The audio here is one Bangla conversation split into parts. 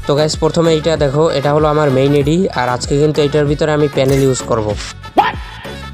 তো গাইস প্রথমে এইটা দেখো, এটা হলো আমার মেইন এডি, আর আজকে কিন্তু এটার ভিতরে আমি প্যানেল ইউজ করব।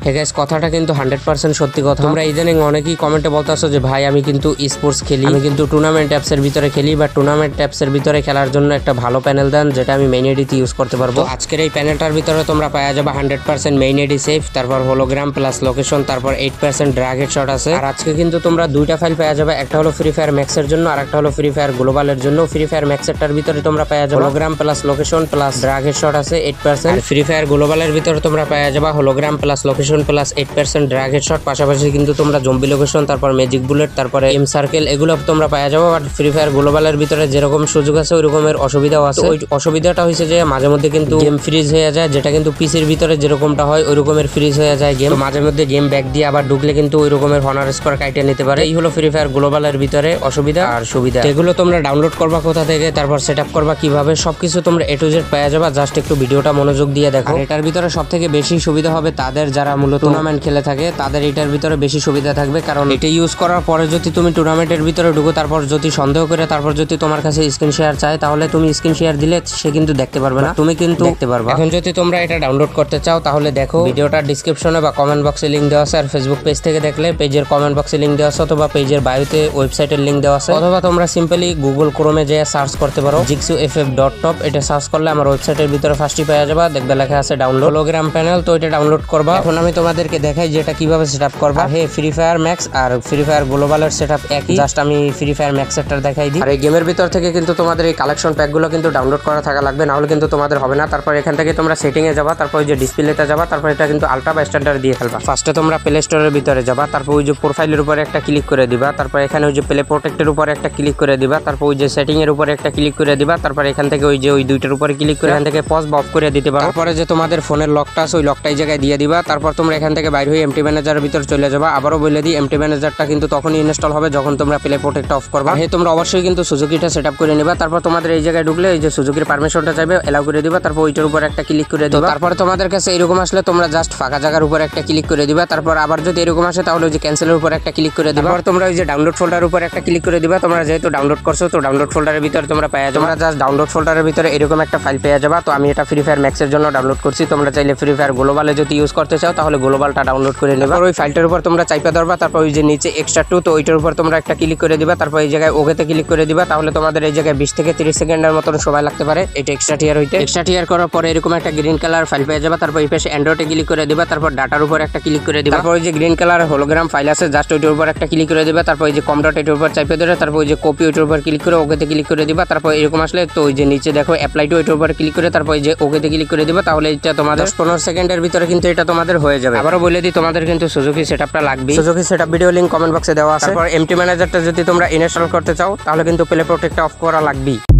হ্যাঁ গাইস, কথাটা কিন্তু 100% সত্যি কথা। তোমরা ইদানিং অনেকেই কমেন্টে বলতেছো যে ভাই আমি কিন্তু স্পোর্টস খেলি, আমি কিন্তু টুর্নামেন্ট অ্যাপসের ভিতরে খেলি, বা টুর্নামেন্ট অ্যাপসের ভিতরে খেলার জন্য একটা ভালো প্যানেল দেন যেটা আমি মেইন এডিতে ইউজ করতে পারবো। আজকের এই প্যানেলটার ভিতরে তোমরা পাওয়া যাবে 100% মেইন এডি সেফ, তারপর হোলোগ্রাম প্লাস লোকেশন, তারপর 8% ড্রাগ হেডশট আছে। আর আজকে কিন্তু তোমরা দুইটা ফাইল পাওয়া যাবে, একটা হলো ফ্রি ফায়ার ম্যাক্সের জন্য আর একটা হলো ফ্রি ফায়ার গ্লোবালের জন্য। ফ্রি ফায়ার ম্যাক্সেরটার ভিতরে তোমরা পাওয়া যাবে hologram plus location plus drug headshot আছে 8%, আর ফ্রি ফায়ার গ্লোবালের ভিতরে তোমরা পাওয়া যাবে hologram plus location plus 8% drug headshot, পাশাপাশি কিন্তু তোমরা জম্বি লোকেশন, তারপর ম্যাজিক বুলেট, তারপরে এম সার্কেল, এগুলো তোমরা পাওয়া যাবে। বাট ফ্রি ফায়ার গ্লোবালের ভিতরে যেরকম সুযোগ আছে ওই রকমের অসুবিধাও আছে। ওই অসুবিধাটা হয়েছে যে মাঝে মধ্যে কিন্তু গেম ফ্রিজ হয়ে যায়, যেটা কিন্তু পিসির ভিতরে যেরকমটা হয় ওই রকমের ফ্রিজ হয়ে যায় গেম। মাঝে মধ্যে গেম ব্যাক দিয়ে আবার ঢুকলে কিন্তু ওই রকমের হনার স্কোর কাইটে নিতে পারে। এই হলো ফ্রি ফায়ার গ্লোবালের ভিতরে অসুবিধা আর সুবিধা। এগুলো তোমরা ডাউনলোড করবা কোথা থেকে, তারপর সেট আপ করবা কিভাবে, সবকিছু তোমরা A to Z পাওয়া যাবে। জাস্ট একটু ভিডিওটা মনোযোগ দিয়ে দেখো। এটার ভিতরে সব থেকে বেশি সুবিধা হবে তাদের যারা মূলত টুর্নামেন্ট খেলে থাকে, তাদের এটার ভিতরে বেশি সুবিধা থাকবে। কারণ এটা ইউজ করার পরে যদি তুমি টুর্নামেন্টের ভিতরে ঢুকো, তারপর যদি সন্দেহ করে, তারপর যদি তোমার কাছে স্ক্রিন শেয়ার চায়, তাহলে তুমি স্ক্রিন শেয়ার দিলে সে কিন্তু দেখতে পারবে না, তুমি কিন্তু দেখতে পারবে। এখন যদি তোমরা এটা ডাউনলোড করতে চাও তাহলে দেখো ভিডিওটার ডিসক্রিপশনে বা কমেন্ট বক্সে লিংক দেওয়া আছে, আর ফেসবুক পেজ থেকে দেখলে পেজের কমেন্ট বক্সে লিংক দেওয়া আছে, অথবা পেজের বায়োতে ওয়েবসাইটের লিংক দেওয়া আছে, অথবা তোমরা সিম্পলি গুগল ক্রোমে যে সার্চ করতে পারো jigsaw.ff.top, এটা সার্চ করলে আমার ওয়েবসাইটের ভিতরে ফার্স্টই পাওয়া যাবে, দেখবে লেখা আছে ডাউনলোড হোলোগ্রাম প্যানেল। তো এটা ডাউনলোড করবা। এখন আমি তোমাদেরকে দেখাই যে এটা কিভাবে সেটআপ করবা। হে ফ্রি ফায়ার ম্যাক্স আর ফ্রি ফায়ার গ্লোবালের সেটআপ একই, জাস্ট আমি ফ্রি ফায়ার ম্যাক্স এরটা দেখাই দিই। আর এই গেমের ভিতর থেকে কিন্তু তোমাদের এই কালেকশন প্যাকগুলো কিন্তু ডাউনলোড করা থাকা লাগবে, না হলে কিন্তু তোমাদের হবে না। তারপর এখান থেকে তোমরা সেটিং এ যাবা, তারপর ওই যে ডিসপ্লেতে যাবা, তারপর এটা কিন্তু আলট্রা বা স্ট্যান্ডার্ড দিয়ে ফেলবা। ফার্স্টে তোমরা প্লে স্টোরের ভিতরে যাবা, তারপর ওই যে প্রোফাইলের উপরে একটা ক্লিক করে দিবা, তারপর এখানে ওই যে প্লে প্রোটেক্টের উপরে একটা ক্লিক করে দিবা, তারপর ওই যে সেটিং এর উপরে একটা ক্লিক করে দিবা, তারপর এখান থেকে ওই যে ওই দুইটার উপরে ক্লিক করে এখান থেকে পজ বা অফ করে দিতে পারো। তারপরে যে তোমাদের ফোনের লকটা আছে ওই লকটা এই জায়গায় দিয়ে দিবা। তারপর তোমরা এখান থেকে বাইরে হয়ে এমটি ম্যানেজারের ভিতরে চলে যাবা। আবারও বলে দিই, এমটি ম্যানেজারটা কিন্তু তখনই ইনস্টল হবে যখন তোমরা প্লে প্রোটেক্ট অফ করবা। হে তোমরা অবশ্যই কিন্তু সুজুকিটা সেটআপ করে নিবা। তারপর তোমাদের এই জায়গায় ঢুকলে এই যে সুজুকির পারমিশনটা চাইবে, এলাও করে দিবা, তারপর ওইটার উপর একটা ক্লিক করে দিবা। তারপরে তোমাদের কাছে এরকম আসলে তোমরা জাস্ট ফাঁকা জায়গার উপর একটা ক্লিক করে দিবা। তারপর আবার যদি এরকম আসে তাহলে ওই যে ক্যান্সেলের উপর একটা ক্লিক করে দিবা। তারপর তোমরা ওই যে ডাউনলোড ফোল্ডারের উপর একটা ক্লিক করে দিবা। তোমরা যেহেতু ডাউনলোড করছো তো ডাউনলোড ফোল্ডারের ভিতরে তোমরা পাওয়া যাবে, তোমরা জাস্ট ডাউনলোড ফোল্ডারের ভিতরে এরকম একটা ফাইল পেয়ে যাবা। তো আমি এটা ফ্রি ফায়ার ম্যাক্সের জন্য ডাউনলোড করছি। তোমরা চাইলে ফ্রি ফায়ার গ্লোবালে যদি ইউজ করতে চাও তাহলে গ্লোবালটা ডাউনলোড করে নেবা। ওই ফাইলটার উপর তোমরা চাইপা ধরবা, তারপর ওই যে নিচে এক্সট্রা 2 তো ওইটার উপর তোমরা একটা ক্লিক করে দিবা। তারপর এই জায়গায় ওকেতে ক্লিক করে দিবা। তাহলে তোমাদের এই জায়গায় 20 থেকে 30 সেকেন্ডের মতন সময় লাগতে পারে এটা এক্সট্রা টিয়ার হইতে। এক্সট্রা টিয়ার করার পরে এরকম একটা গ্রিন কালার ফাইল পেয়ে যাবা। তারপর এই পাশে অ্যান্ড্রয়েডে ক্লিক করে দিবা, তারপর ডাটার উপর একটা ক্লিক করে দিবা। তারপর ওই যে গ্রিন কালার হোলোগ্রাম ফাইল আছে জাস্ট ওইটার উপর একটা ক্লিক করে দিবা। তারপর এই যে কম ডট এটার উপর চাইপে ধরে, তারপর ওই যে কপি ওইটার উপর ক্লিক করে ওকেতে ক্লিক করে দিবা। তারপর এরকম আসলে তো ওই যে নিচে দেখো অ্যাপ্লাই টু ওইটার উপর ক্লিক করে তারপর এই যে ওকেতে ক্লিক করে দিবা। তাহলে এটা তোমাদের 15 সেকেন্ডের ভিতরে কিন্তু এটা তোমাদের হয়ে যাবে। আবারও বলে দিই, তোমাদের কিন্তু সুজুকি সেটআপটা লাগবে। Suzuki setup video link comment বক্সে দেওয়া আছে। তারপর এমটি ম্যানেজারটা যদি তোমরা ইনস্টল করতে চাও তাহলে কিন্তু প্লে প্রোটেক্টটা অফ করা লাগবে।